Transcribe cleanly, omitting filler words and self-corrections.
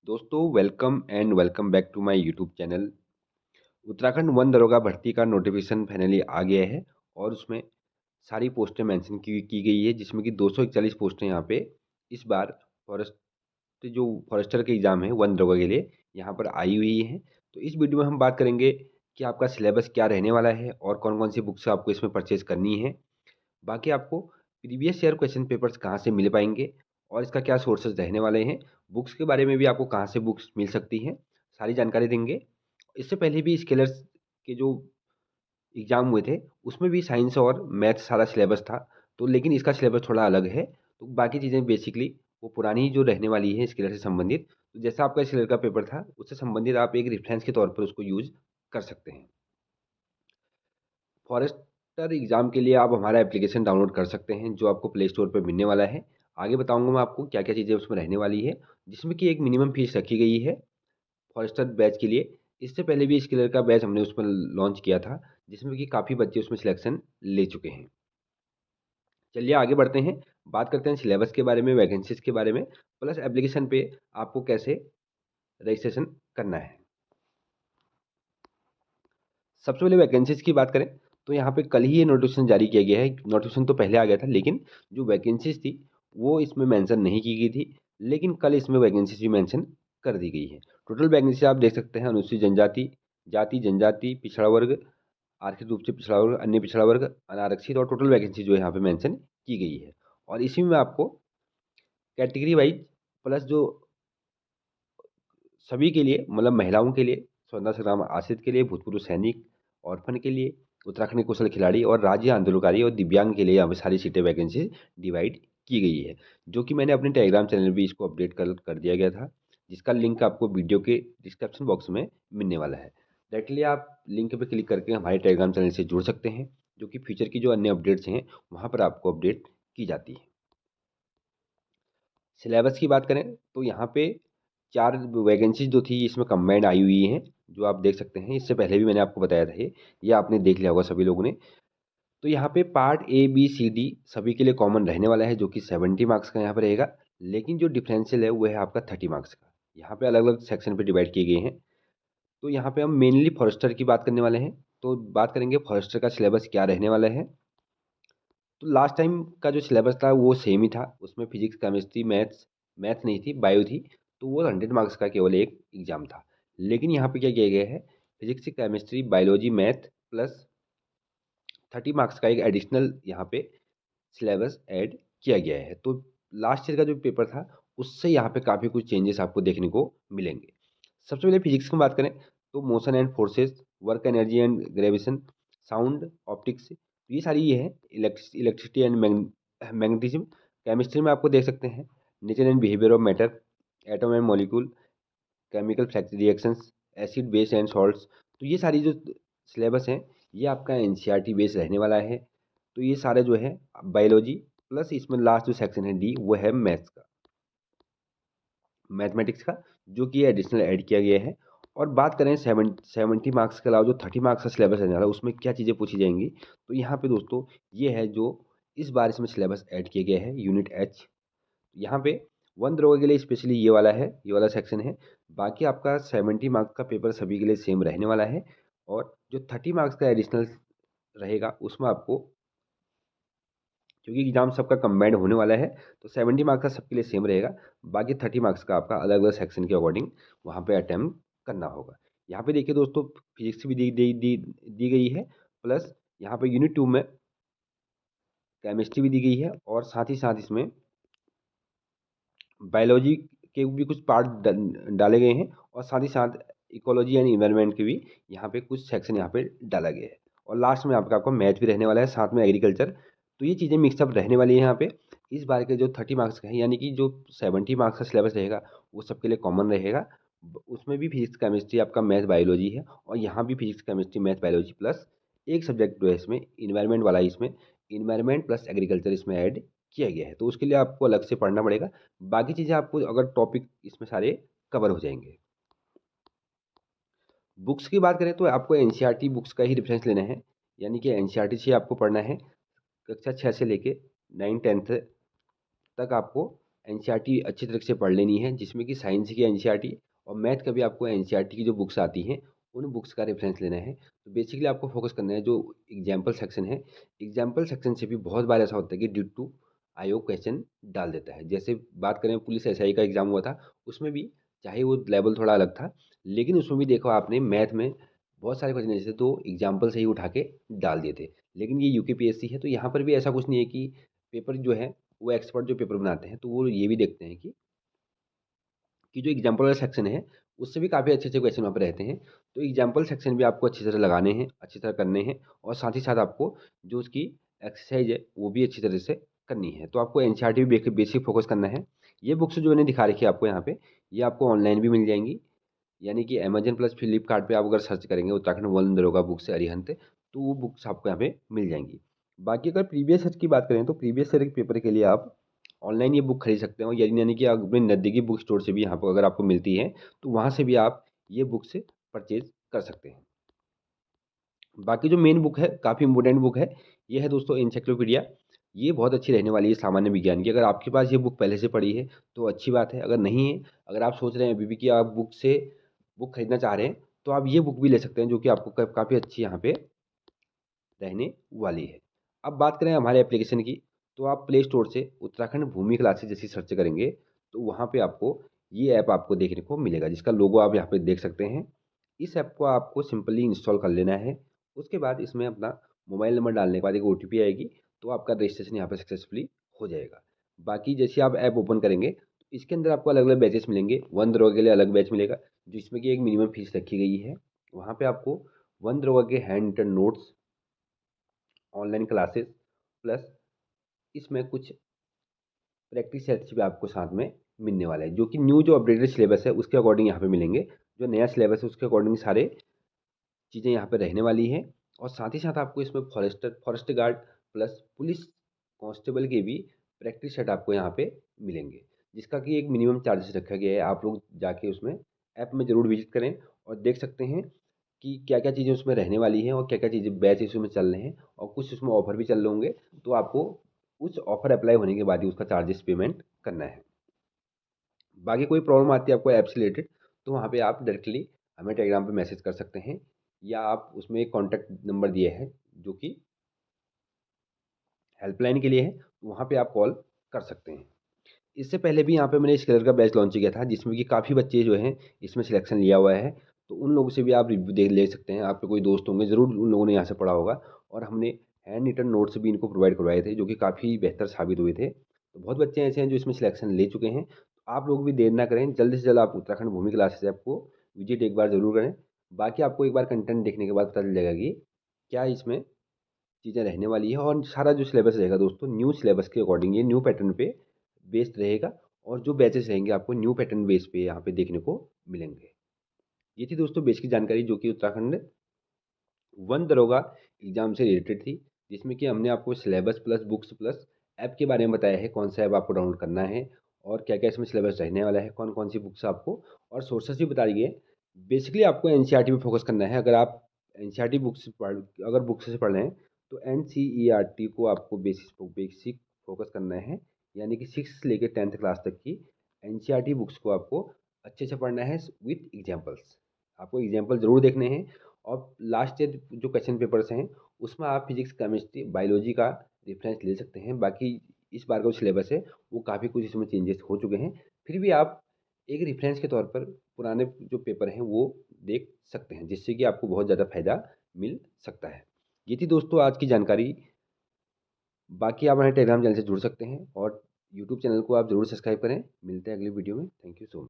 दोस्तों welcome back to my YouTube channel. Uttarakhand वन दरोगा भर्ती का नोटिफिकेशन फाइनली आ गया है और उसमें सारी पोस्टें मेंशन की गई है, जिसमें कि 241 पोस्टें यहाँ पे इस बार फॉरेस्टर के एग्ज़ाम है वन दरोगा के लिए यहाँ पर आई हुई हैं। तो इस वीडियो में हम बात करेंगे कि आपका सिलेबस क्या रहने वाला है और कौन-कौन सी बुक्स आपको इसमें परचेज़ करनी है। बाकी आपको प्रीवियस ईयर क्वेश्चन पेपर्स कहाँ से मिल पाएँगे और इसका क्या सोर्सेज़ रहने वाले हैं, बुक्स के बारे में भी आपको कहाँ से बुक्स मिल सकती हैं, सारी जानकारी देंगे। इससे पहले भी स्किलर्स के जो एग्ज़ाम हुए थे, उसमें भी साइंस और मैथ्स सारा सिलेबस था, तो लेकिन इसका सिलेबस थोड़ा अलग है। तो बाकी चीज़ें बेसिकली वो पुरानी ही जो रहने वाली है स्किलर से संबंधित, तो जैसा आपका स्किलर का पेपर था, उससे संबंधित आप एक रेफ़रेंस के तौर पर उसको यूज़ कर सकते हैं। फॉरेस्टर एग्ज़ाम के लिए आप हमारा एप्लीकेशन डाउनलोड कर सकते हैं, जो आपको प्ले स्टोर पे मिलने वाला है। आगे बताऊँगा मैं आपको क्या-क्या चीज़ें उसमें रहने वाली है, जिसमें कि एक मिनिमम फ़ीस रखी गई है फॉरेस्टर बैच के लिए। इससे पहले भी स्किलर का बैच हमने उसमें लॉन्च किया था, जिसमें कि काफ़ी बच्चे उसमें सिलेक्शन ले चुके हैं। चलिए आगे बढ़ते हैं, बात करते हैं सिलेबस के बारे में, वैकेंसीज़ के बारे में, प्लस एप्लीकेशन पे आपको कैसे रजिस्ट्रेशन करना है। सबसे पहले वैकेंसीज़ की बात करें, तो यहाँ पे कल ही ये नोटिफ़िकेशन जारी किया गया है। नोटिफ़िकेशन तो पहले आ गया था, लेकिन जो वैकेंसीज़ थी, वो इसमें मेंशन नहीं की गई थी, लेकिन कल इसमें वैकेंसीज़ भी मेंशन कर दी गई है। टोटल वैकेंसी आप देख सकते हैं, अनुसूचित जनजाति, जाति, जनजाति, पिछड़ा वर्ग, आर्थिक रूप से पिछड़ा वर्ग, अन्य पिछड़ा वर्ग, अनारक्षित और टोटल वैकेंसी जो है यहाँ पे मेंशन की गई है। और इसी में आपको कैटेगरी वाइज़ प्लस जो सभी के लिए मतलब महिलाओं के लिए, स्वतंत्रता संग्राम आश्रित के लिए, भूतपूर्व सैनिक, ऑर्फन के लिए, उत्तराखंड के कुशल खिलाड़ी और राज्य आंदोलनकारी और दिव्यांग के लिए यहाँ पे सारी सीटें वैकेंसी डिवाइड की गई है, जो कि मैंने अपने टेलीग्राम चैनल भी इसको अपडेट कर दिया गया था, जिसका लिंक आपको वीडियो के डिस्क्रिप्शन बॉक्स में मिलने वाला है। डायरेक्टली आप लिंक पे क्लिक करके हमारे टेलीग्राम चैनल से जुड़ सकते हैं, जो कि फ्यूचर की जो अन्य अपडेट्स हैं वहाँ पर आपको अपडेट की जाती है। सिलेबस की बात करें तो यहाँ पे 4 वैकेंसीज़ जो थी इसमें कंबाइंड आई हुई हैं, जो आप देख सकते हैं। इससे पहले भी मैंने आपको बताया था ये आपने देख लिया होगा सभी लोगों ने। तो यहाँ पे part A, B, C, D सभी के लिए कॉमन रहने वाला है, जो कि 70 मार्क्स का यहाँ पे रहेगा। लेकिन जो डिफरेंशियल है वो है आपका 30 मार्क्स का। यहाँ पे अलग-अलग सेक्शन पे डिवाइड किए गए हैं। तो यहाँ पे हम मेनली फॉरेस्टर की बात करने वाले हैं। तो बात करेंगे फॉरेस्टर का सिलेबस क्या रहने वाला है। तो लास्ट टाइम का जो सिलेबस था वो सेम ही था। उसमें फिजिक्स, केमिस्ट्री, मैथ्स नहीं थी, बायो थी। तो वो 100 मार्क्स का केवल एक एग्ज़ाम था। लेकिन यहाँ पे क्या किया गया है, physics, chemistry, biology, math plus 30 marks का एक एडिशनल यहाँ पे सिलेबस ऐड किया गया है। तो लास्ट ईयर का जो पेपर था, उससे यहाँ पे काफ़ी कुछ चेंजेस आपको देखने को मिलेंगे। सबसे पहले फिजिक्स की बात करें, तो motion and forces, work energy and gravitation, sound, optics, ये सारी ये है। Electricity and magnetism. केमिस्ट्री में आपको देख सकते हैं nature and behaviour of matter, atom and molecule, chemical reactions, acid, base and salts. तो ये सारी जो सिलेबस हैं, ये आपका एनसीईआरटी बेस रहने वाला है। तो ये सारे जो है बायोलॉजी प्लस इसमें लास्ट जो सेक्शन है डी, वो है मैथ्स का, मैथमेटिक्स का, जो कि एडिशनल ऐड किया गया है। और बात करें 70 मार्क्स के अलावा जो 30 मार्क्स का सिलेबस रहने वाला है, उसमें क्या चीज़ें पूछी जाएंगी। तो यहाँ पे दोस्तों ये है जो इस बार इसमें सिलेबस ऐड किया गया है, यूनिट एच। यहाँ पे वन दरोगा के लिए स्पेशली ये वाला है, ये वाला सेक्शन है। बाकी आपका 70 मार्क्स का पेपर सभी के लिए सेम रहने वाला है। और जो 30 मार्क्स का एडिशनल रहेगा उसमें आपको, क्योंकि एग्जाम सबका कंबाइंड होने वाला है, तो 70 मार्क्स का सबके लिए सेम रहेगा। बाकी 30 मार्क्स का आपका अलग अलग सेक्शन के अकॉर्डिंग वहाँ पे अटेम्प्ट करना होगा। यहाँ पे देखिए दोस्तों, फिजिक्स भी दी गई है, प्लस यहाँ पे यूनिट 2 में केमिस्ट्री भी दी गई है, और साथ ही साथ इसमें बायोलॉजी के भी कुछ पार्ट डाले गए हैं, और साथ ही साथ इकोलॉजी एंड इन्वायरमेंट के भी यहाँ पे कुछ सेक्शन यहाँ पे डाला गया है। और लास्ट में आपको मैथ भी रहने वाला है, साथ में एग्रीकल्चर। तो ये चीज़ें मिक्सअप रहने वाली है यहाँ पे। इस बार के जो 30 मार्क्स का है, यानी कि जो 70 मार्क्स का सिलेबस रहेगा, वो सबके लिए कॉमन रहेगा। उसमें भी फिजिक्स, केमिस्ट्री, आपका मैथ, बायोलॉजी है, और यहाँ भी physics, chemistry, math, biology plus एक सब्जेक्ट जो है इसमें इन्वायरमेंट वाला है, इसमें इन्वायरमेंट प्लस एग्रीकल्चर इसमें ऐड किया गया है। तो उसके लिए आपको अलग से पढ़ना पड़ेगा। बाकी चीज़ें आपको अगर टॉपिक इसमें सारे कवर हो जाएँगे। बुक्स की बात करें तो आपको एनसीईआरटी बुक्स का ही रेफरेंस लेना है, यानी कि एनसीईआरटी से आपको पढ़ना है। कक्षा 6 से लेके 9 10th तक आपको एनसीईआरटी अच्छी तरह से पढ़ लेनी है, जिसमें कि साइंस की एनसीईआरटी और मैथ का भी आपको एनसीईआरटी की जो बुक्स आती हैं, उन बुक्स का रेफरेंस लेना है। तो बेसिकली आपको फोकस करना है जो एग्जाम्पल सेक्शन है। एग्जाम्पल सेक्शन से भी बहुत बार ऐसा होता है कि ड्यू टू आयोग क्वेश्चन डाल देता है। जैसे बात करें पुलिस एसआई का एग्जाम हुआ था, उसमें भी चाहे वो लेवल थोड़ा अलग था, लेकिन उसमें भी देखो आपने मैथ में बहुत सारे क्वेश्चन ऐसे तो एग्जाम्पल से ही उठा के डाल दिए थे। लेकिन ये यूकेपीएससी है, तो यहाँ पर भी ऐसा कुछ नहीं है कि पेपर जो है वो एक्सपर्ट जो पेपर बनाते हैं तो वो ये भी देखते हैं कि जो एग्जाम्पल वाला सेक्शन है उससे भी काफ़ी अच्छे अच्छे क्वेश्चन वहाँ पे रहते हैं। तो एग्जाम्पल सेक्शन भी आपको अच्छी तरह लगाने हैं, अच्छी तरह करने हैं, और साथ ही साथ आपको जो उसकी एक्सरसाइज है वो भी अच्छी तरह से करनी है। तो आपको एनसीईआरटी भी बेसिक फोकस करना है। ये बुक्स जो मैंने दिखा रखी है आपको यहाँ पे, ये आपको ऑनलाइन भी मिल जाएंगी। यानी कि अमेजन प्लस फ्लिपकार्ट पे आप अगर सर्च करेंगे उत्तराखंड वन दरोगा बुक से अरिहंत, तो वो बुक्स आपको यहाँ पे मिल जाएंगी। बाकी अगर प्रीवियस ईयर की बात करें तो प्रीवियस ईयर के पेपर के लिए आप ऑनलाइन ये बुक खरीद सकते हो, यानी कि आप अपने नज़दीकी बुक स्टोर से भी यहाँ पर अगर आपको मिलती है तो वहाँ से भी आप ये बुक से परचेज कर सकते हैं। बाकी जो मेन बुक है, काफ़ी इंपॉर्टेंट बुक है, ये है दोस्तों एनसाइक्लोपीडिया। ये बहुत अच्छी रहने वाली है सामान्य विज्ञान की। अगर आपके पास ये बुक पहले से पढ़ी है तो अच्छी बात है, अगर नहीं है, अगर आप सोच रहे हैं अभी भी कि आप बुक खरीदना चाह रहे हैं, तो आप ये बुक भी ले सकते हैं, जो कि आपको काफ़ी अच्छी यहाँ पे रहने वाली है। अब बात करें हमारे एप्लीकेशन की, तो आप प्ले स्टोर से उत्तराखंड भूमि क्लासेस जैसी सर्च करेंगे तो वहाँ पे आपको ये ऐप आपको देखने को मिलेगा, जिसका लोगो आप यहाँ पे देख सकते हैं। इस ऐप को आपको सिंपली इंस्टॉल कर लेना है। उसके बाद इसमें अपना मोबाइल नंबर डालने के बाद एक ओटीपी आएगी, तो आपका रजिस्ट्रेशन यहाँ पे सक्सेसफुली हो जाएगा। बाकी जैसे आप ऐप ओपन करेंगे तो इसके अंदर आपको अलग अलग बैचेस मिलेंगे। वन दरोगा के लिए अलग बैच मिलेगा, जिसमें कि एक मिनिमम फीस रखी गई है। वहाँ पे आपको वन दरोगा के handwritten notes, online classes, plus इसमें कुछ प्रैक्टिस सेट्स भी आपको साथ में मिलने वाला है, जो कि न्यू जो अपडेटेड सिलेबस है उसके अकॉर्डिंग यहाँ पे मिलेंगे। जो नया सिलेबस है उसके अकॉर्डिंग सारे चीज़ें यहाँ पे रहने वाली हैं। और साथ ही साथ आपको इसमें forest guard plus police constable के भी प्रैक्टिस सेट आपको यहाँ पे मिलेंगे, जिसका कि एक मिनिमम चार्जेस रखा गया है। आप लोग जाके उसमें ऐप में ज़रूर विजिट करें और देख सकते हैं कि क्या क्या चीज़ें उसमें रहने वाली हैं और क्या क्या चीज़ें बैच इसमें चल रहे हैं, और कुछ उसमें ऑफर भी चल रहे होंगे। तो आपको उस ऑफर अप्लाई होने के बाद ही उसका चार्जेस पेमेंट करना है। बाकी कोई प्रॉब्लम आती है आपको ऐप से रिलेटेड, तो वहाँ पे आप डायरेक्टली हमें टेलीग्राम पे मैसेज कर सकते हैं, या आप उसमें एक कॉन्टैक्ट नंबर दिए हैं जो कि हेल्पलाइन के लिए है, वहाँ पे आप कॉल कर सकते हैं। इससे पहले भी यहाँ पे मैंने स्केलर का बैच लॉन्च किया था, जिसमें कि काफ़ी बच्चे जो हैं इसमें सिलेक्शन लिया हुआ है। तो उन लोगों से भी आप रिव्यू देख ले सकते हैं। आपके कोई दोस्त होंगे ज़रूर उन लोगों ने यहाँ से पढ़ा होगा, और हमने हैंड रिटन नोट्स भी इनको प्रोवाइड करवाए थे, जो कि काफ़ी बेहतर साबित हुए थे। तो बहुत बच्चे ऐसे हैं जो इसमें सिलेक्शन ले चुके हैं। तो आप लोग भी देर ना करें, जल्द से जल्द आप उत्तराखंड भूमि क्लासेस ऐप को विजिट एक बार ज़रूर करें। बाकी आपको एक बार कंटेंट देखने के बाद पता चल जाएगा कि क्या इसमें चीज़ें रहने वाली है। और सारा जो सिलेबस रहेगा दोस्तों, न्यू सिलेबस के अकॉर्डिंग ये न्यू पैटर्न पे बेस्ड रहेगा, और जो बैचेस रहेंगे आपको न्यू पैटर्न बेस पे यहाँ पे देखने को मिलेंगे। ये थी दोस्तों बेसिक जानकारी जो कि उत्तराखंड वन दरोगा एग्जाम से रिलेटेड थी, जिसमें कि हमने आपको syllabus plus books plus app के बारे में बताया है, कौन सा ऐप आपको डाउनलोड करना है और क्या क्या इसमें सिलेबस रहने वाला है, कौन कौन सी बुक्स आपको, और सोर्सेस भी बता दिए। बेसिकली आपको एनसीईआरटी पे फोकस करना है। अगर आप एनसीईआरटी बुक्स पढ़ अगर बुक्स से पढ़ रहे हैं तो एनसीईआरटी को आपको बेसिक फोकस करना है। यानी कि 6 से लेकर 10th क्लास तक की एनसीईआरटी बुक्स को आपको अच्छे से पढ़ना है विथ एग्जाम्पल्स। आपको एग्जाम्पल ज़रूर देखने हैं, और लास्ट ईयर जो क्वेश्चन पेपर्स हैं उसमें आप फिजिक्स केमिस्ट्री बायोलॉजी का रेफरेंस ले सकते हैं। बाकी इस बार का जो सिलेबस है वो काफ़ी कुछ इसमें चेंजेस हो चुके हैं, फिर भी आप एक रेफरेंस के तौर पर पुराने जो पेपर हैं वो देख सकते हैं, जिससे कि आपको बहुत ज़्यादा फायदा मिल सकता है। ये थी दोस्तों आज की जानकारी। बाकी आप हमारे टेलीग्राम चैनल से जुड़ सकते हैं, और यूट्यूब चैनल को आप ज़रूर सब्सक्राइब करें। मिलते हैं अगली वीडियो में। Thank you so much.